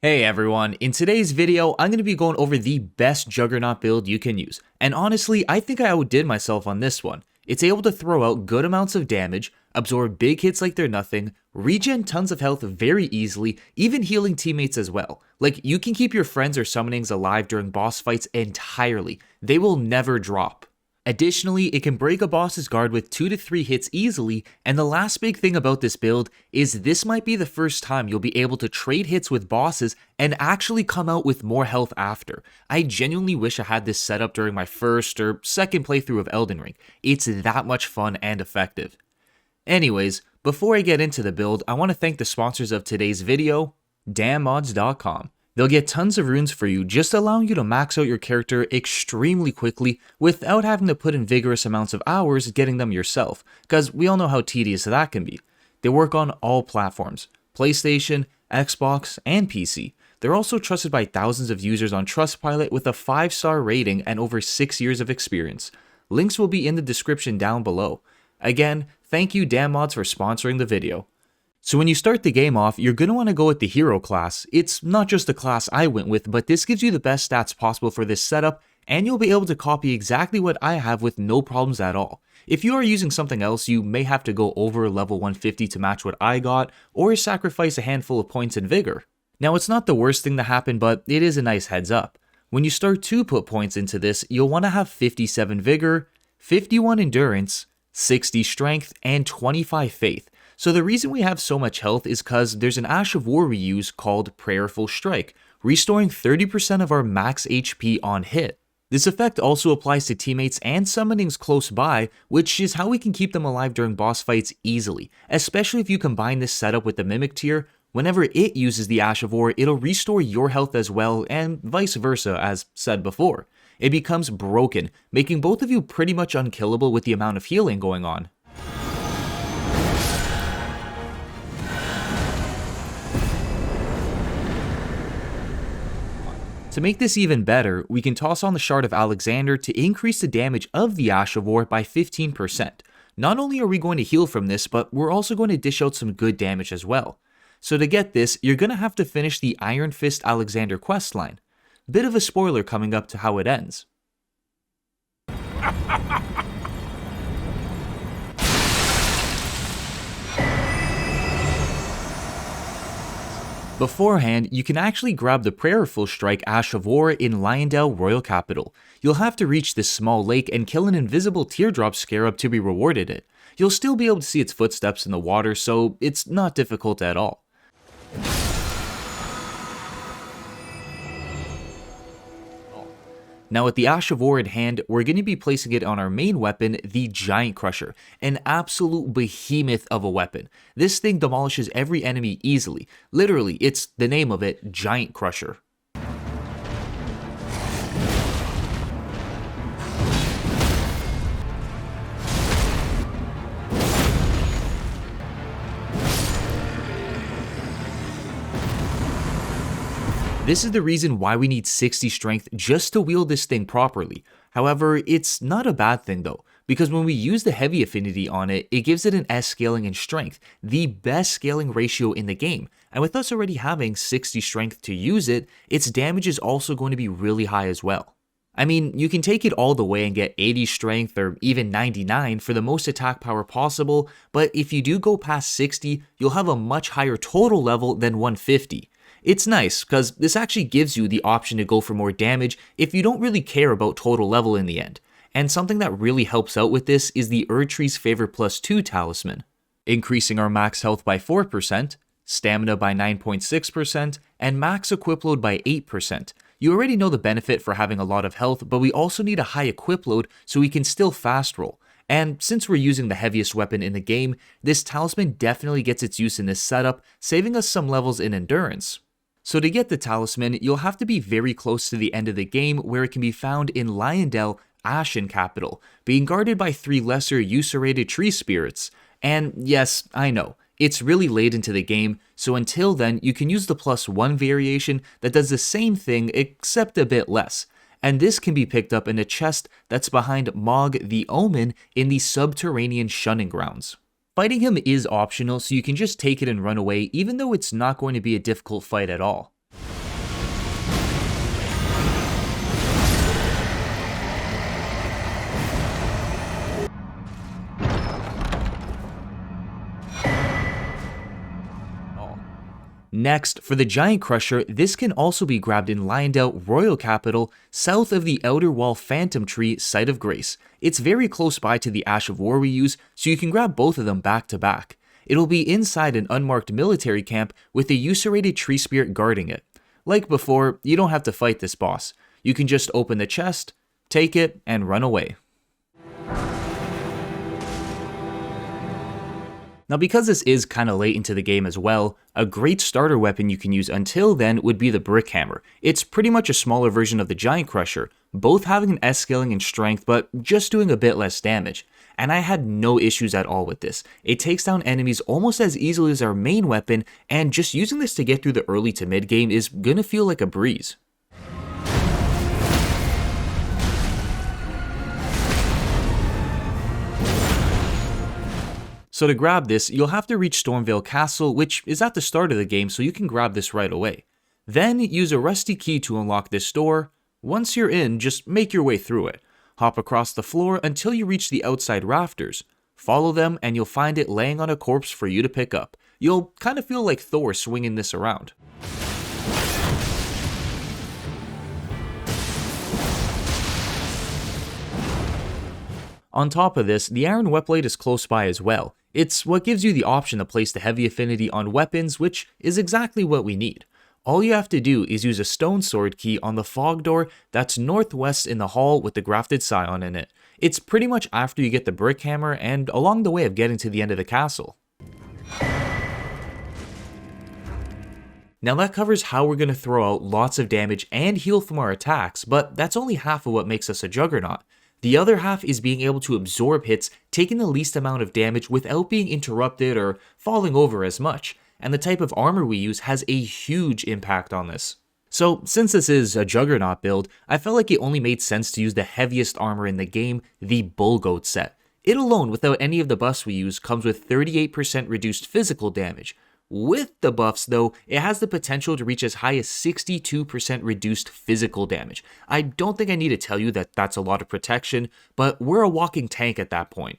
Hey everyone, in today's video, I'm going to be going over the best Juggernaut build you can use, and honestly, I think I outdid myself on this one. It's able to throw out good amounts of damage, absorb big hits like they're nothing, regen tons of health very easily, even healing teammates as well. Like, you can keep your friends or summonings alive during boss fights entirely. They will never drop. Additionally, it can break a boss's guard with 2 to 3 hits easily, and the last big thing about this build is this might be the first time you'll be able to trade hits with bosses and actually come out with more health after. I genuinely wish I had this set up during my first or second playthrough of Elden Ring. It's that much fun and effective. Anyways, before I get into the build, I want to thank the sponsors of today's video, dammods.com. They'll get tons of runes for you, just allowing you to max out your character extremely quickly without having to put in vigorous amounts of hours getting them yourself, because we all know how tedious that can be. They work on all platforms, PlayStation, Xbox, and PC. They're also trusted by thousands of users on Trustpilot with a 5-star rating and over 6 years of experience. Links will be in the description down below. Again, thank you DamMods for sponsoring the video. So when you start the game off, you're going to want to go with the hero class. It's not just the class I went with, but this gives you the best stats possible for this setup, and you'll be able to copy exactly what I have with no problems at all. If you are using something else, you may have to go over level 150 to match what I got, or sacrifice a handful of points in vigor. Now, it's not the worst thing to happen, but it is a nice heads up. When you start to put points into this, you'll want to have 57 vigor, 51 endurance, 60 strength, and 25 faith. So the reason we have so much health is because there's an Ash of War we use called Prayerful Strike, restoring 30% of our max HP on hit. This effect also applies to teammates and summonings close by, which is how we can keep them alive during boss fights easily, especially if you combine this setup with the Mimic tier. Whenever it uses the Ash of War, it'll restore your health as well, and vice versa, as said before. It becomes broken, making both of you pretty much unkillable with the amount of healing going on. To make this even better, we can toss on the Shard of Alexander to increase the damage of the Ash of War by 15%. Not only are we going to heal from this, but we're also going to dish out some good damage as well. So to get this, you're going to have to finish the Iron Fist Alexander questline. Bit of a spoiler coming up to how it ends. Beforehand, you can actually grab the Prayerful Strike Ash of War in Leyndell Royal Capital. You'll have to reach this small lake and kill an invisible teardrop scarab to be rewarded it. You'll still be able to see its footsteps in the water, so it's not difficult at all. Now with the Ash of War in hand, we're going to be placing it on our main weapon, the Giant Crusher, an absolute behemoth of a weapon. This thing demolishes every enemy easily. Literally, it's the name of it, Giant Crusher. This is the reason why we need 60 strength just to wield this thing properly. However, it's not a bad thing though, because when we use the heavy affinity on it, it gives it an S scaling in strength, the best scaling ratio in the game. And with us already having 60 strength to use it, its damage is also going to be really high as well. I mean, you can take it all the way and get 80 strength or even 99 for the most attack power possible, but if you do go past 60, you'll have a much higher total level than 150. It's nice, because this actually gives you the option to go for more damage if you don't really care about total level in the end. And something that really helps out with this is the Erdtree's Favor Plus 2 Talisman, increasing our max health by 4%, stamina by 9.6%, and max equip load by 8%. You already know the benefit for having a lot of health, but we also need a high equip load so we can still fast roll. And since we're using the heaviest weapon in the game, this talisman definitely gets its use in this setup, saving us some levels in endurance. So to get the talisman, you'll have to be very close to the end of the game where it can be found in Leyndell Ashen Capital, being guarded by 3 lesser usurated tree spirits. And yes, I know, it's really late into the game, so until then you can use the +1 variation that does the same thing except a bit less. And this can be picked up in a chest that's behind Mog the Omen in the subterranean shunning grounds. Fighting him is optional, so you can just take it and run away, even though it's not going to be a difficult fight at all. Next, for the Giant Crusher, this can also be grabbed in Lyondale Royal Capital, south of the Outer Wall Phantom Tree Site of Grace. It's very close by to the Ash of War we use, so you can grab both of them back to back. It'll be inside an unmarked military camp with a Usurated Tree Spirit guarding it. Like before, you don't have to fight this boss. You can just open the chest, take it, and run away. Now, because this is kinda late into the game as well, a great starter weapon you can use until then would be the Brick Hammer. It's pretty much a smaller version of the Giant Crusher, both having an S scaling in strength but just doing a bit less damage. And I had no issues at all with this. It takes down enemies almost as easily as our main weapon, and just using this to get through the early to mid game is gonna feel like a breeze. So to grab this, you'll have to reach Stormvale Castle, which is at the start of the game, so you can grab this right away. Then use a rusty key to unlock this door. Once you're in, just make your way through it. Hop across the floor until you reach the outside rafters. Follow them and you'll find it laying on a corpse for you to pick up. You'll kind of feel like Thor swinging this around. On top of this, the Iron Whetblade is close by as well. It's what gives you the option to place the heavy affinity on weapons, which is exactly what we need. All you have to do is use a stone sword key on the fog door that's northwest in the hall with the grafted scion in it. It's pretty much after you get the brick hammer and along the way of getting to the end of the castle. Now that covers how we're going to throw out lots of damage and heal from our attacks, but that's only half of what makes us a Juggernaut. The other half is being able to absorb hits, taking the least amount of damage without being interrupted or falling over as much, and the type of armor we use has a huge impact on this. So since this is a Juggernaut build, I felt like it only made sense to use the heaviest armor in the game, the Bullgoat set. It alone, without any of the buffs we use, comes with 38% reduced physical damage. With the buffs though, it has the potential to reach as high as 62% reduced physical damage. I don't think I need to tell you that that's a lot of protection, but we're a walking tank at that point.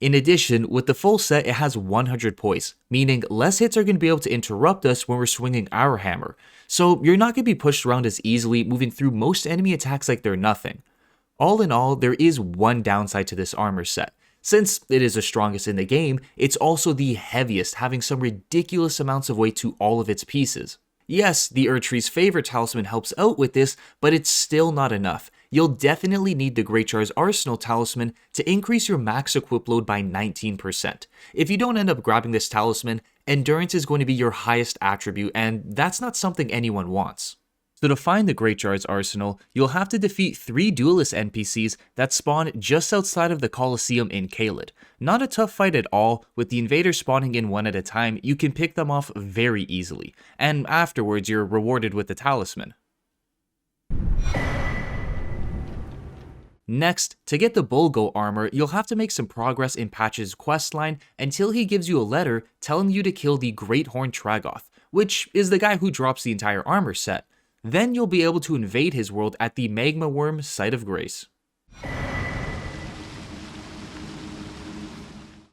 In addition, with the full set, it has 100 poise, meaning less hits are going to be able to interrupt us when we're swinging our hammer. So you're not going to be pushed around as easily, moving through most enemy attacks like they're nothing. All in all, there is one downside to this armor set. Since it is the strongest in the game, it's also the heaviest, having some ridiculous amounts of weight to all of its pieces. Yes, the Erdtree's favorite talisman helps out with this, but it's still not enough. You'll definitely need the Greatjar's Arsenal talisman to increase your max equip load by 19%. If you don't end up grabbing this talisman, endurance is going to be your highest attribute, and that's not something anyone wants. So to find the Greatjar's Arsenal, you'll have to defeat 3 duelist NPCs that spawn just outside of the Colosseum in Caelid. Not a tough fight at all, with the invaders spawning in one at a time, you can pick them off very easily, and afterwards you're rewarded with the talisman. Next, to get the Bullgoat armor, you'll have to make some progress in Patch's questline until he gives you a letter telling you to kill the Great Horned Tragoth, which is the guy who drops the entire armor set. Then you'll be able to invade his world at the Magma Worm Site of Grace.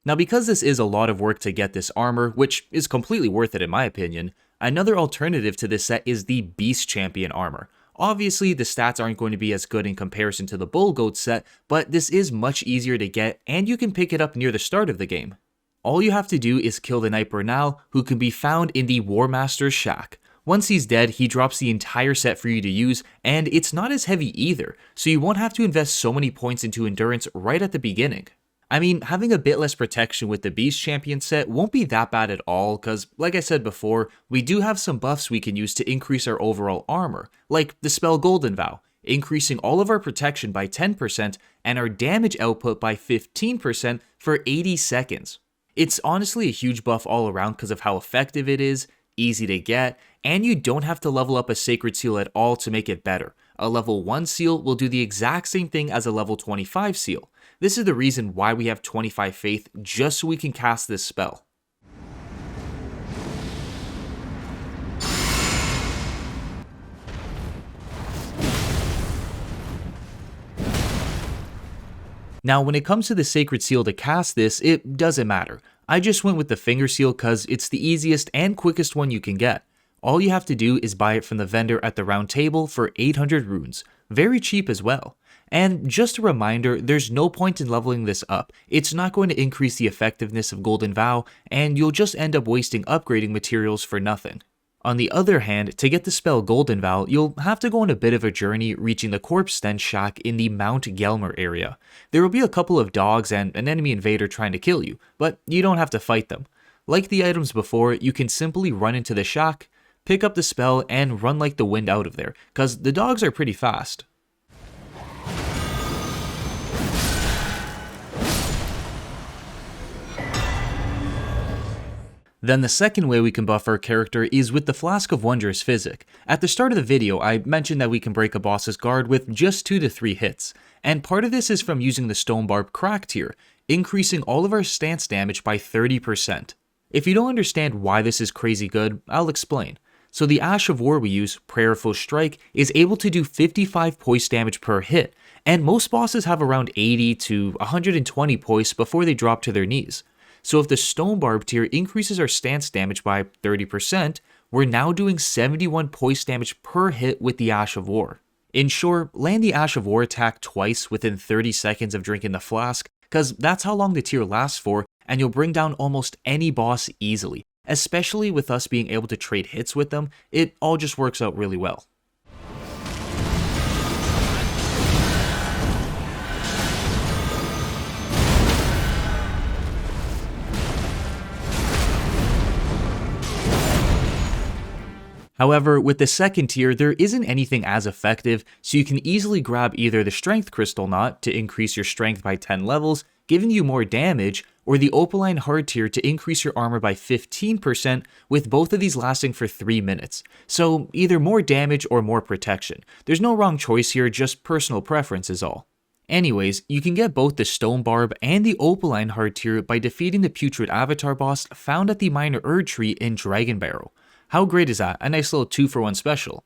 Now because this is a lot of work to get this armor, which is completely worth it in my opinion, another alternative to this set is the Beast Champion armor. Obviously the stats aren't going to be as good in comparison to the Bullgoat set, but this is much easier to get and you can pick it up near the start of the game. All you have to do is kill the Knight Bernal, who can be found in the War Master's Shack. Once he's dead, he drops the entire set for you to use, and it's not as heavy either, so you won't have to invest so many points into endurance right at the beginning. I mean, having a bit less protection with the Beast Champion set won't be that bad at all, cause like I said before, we do have some buffs we can use to increase our overall armor, like the spell Golden Vow, increasing all of our protection by 10% and our damage output by 15% for 80 seconds. It's honestly a huge buff all around because of how effective it is, easy to get, and you don't have to level up a Sacred Seal at all to make it better. A level 1 seal will do the exact same thing as a level 25 seal. This is the reason why we have 25 faith, just so we can cast this spell. Now, when it comes to the Sacred Seal to cast this, it doesn't matter. I just went with the Finger Seal cause it's the easiest and quickest one you can get. All you have to do is buy it from the vendor at the round table for 800 runes. Very cheap as well. And just a reminder, there's no point in leveling this up. It's not going to increase the effectiveness of Golden Vow, and you'll just end up wasting upgrading materials for nothing. On the other hand, to get the spell Golden Vow, you'll have to go on a bit of a journey reaching the Corpse Stench Shack in the Mount Gelmer area. There will be a couple of dogs and an enemy invader trying to kill you, but you don't have to fight them. Like the items before, you can simply run into the shack, pick up the spell, and run like the wind out of there, cause the dogs are pretty fast. Then the second way we can buff our character is with the Flask of Wondrous Physick. At the start of the video, I mentioned that we can break a boss's guard with just 2 to 3 hits, and part of this is from using the Stone Barb Crack tier, increasing all of our stance damage by 30%. If you don't understand why this is crazy good, I'll explain. So the Ash of War we use, Prayerful Strike, is able to do 55 poise damage per hit, and most bosses have around 80 to 120 poise before they drop to their knees. So if the Stone Barb tier increases our stance damage by 30%, we're now doing 71 poise damage per hit with the Ash of War. In short, land the Ash of War attack twice within 30 seconds of drinking the flask, cause that's how long the tier lasts for, and you'll bring down almost any boss easily. Especially with us being able to trade hits with them, it all just works out really well. However, with the second tier, there isn't anything as effective, so you can easily grab either the Strength Crystal Knot to increase your strength by 10 levels, giving you more damage, or the Opaline Hard tier to increase your armor by 15%, with both of these lasting for 3 minutes. So either more damage or more protection. There's no wrong choice here, just personal preference is all. Anyways, you can get both the Stone Barb and the Opaline Hard tier by defeating the Putrid Avatar boss found at the Minor Erd tree in Dragon Barrow. How great is that? A nice little 2-for-1 special.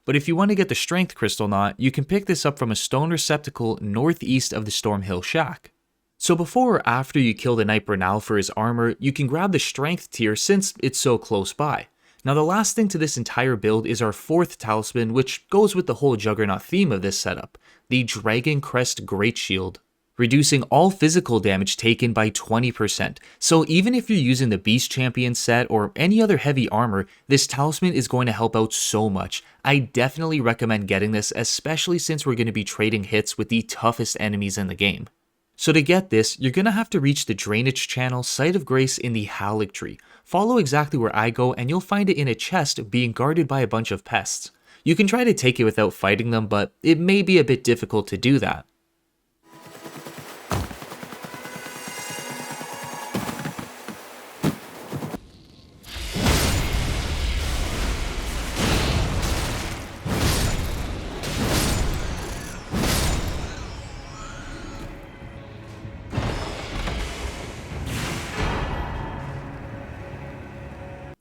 But if you want to get the Strength Crystal Knot, you can pick this up from a stone receptacle northeast of the Stormhill Shack. So before or after you kill the Knight Bernal for his armor, you can grab the Strength tier since it's so close by. Now the last thing to this entire build is our 4th talisman, which goes with the whole Juggernaut theme of this setup, the Dragon Crest Great Shield, reducing all physical damage taken by 20%. So even if you're using the Beast Champion set or any other heavy armor, this talisman is going to help out so much. I definitely recommend getting this, especially since we're going to be trading hits with the toughest enemies in the game. So to get this, you're going to have to reach the Drainage Channel Site of Grace in the Halleck Tree. Follow exactly where I go and you'll find it in a chest being guarded by a bunch of pests. You can try to take it without fighting them, but it may be a bit difficult to do that.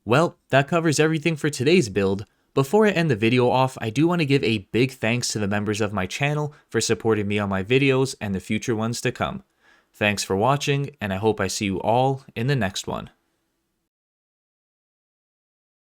Well, that covers everything for today's build. Before I end the video off, I do want to give a big thanks to the members of my channel for supporting me on my videos and the future ones to come. Thanks for watching, and I hope I see you all in the next one.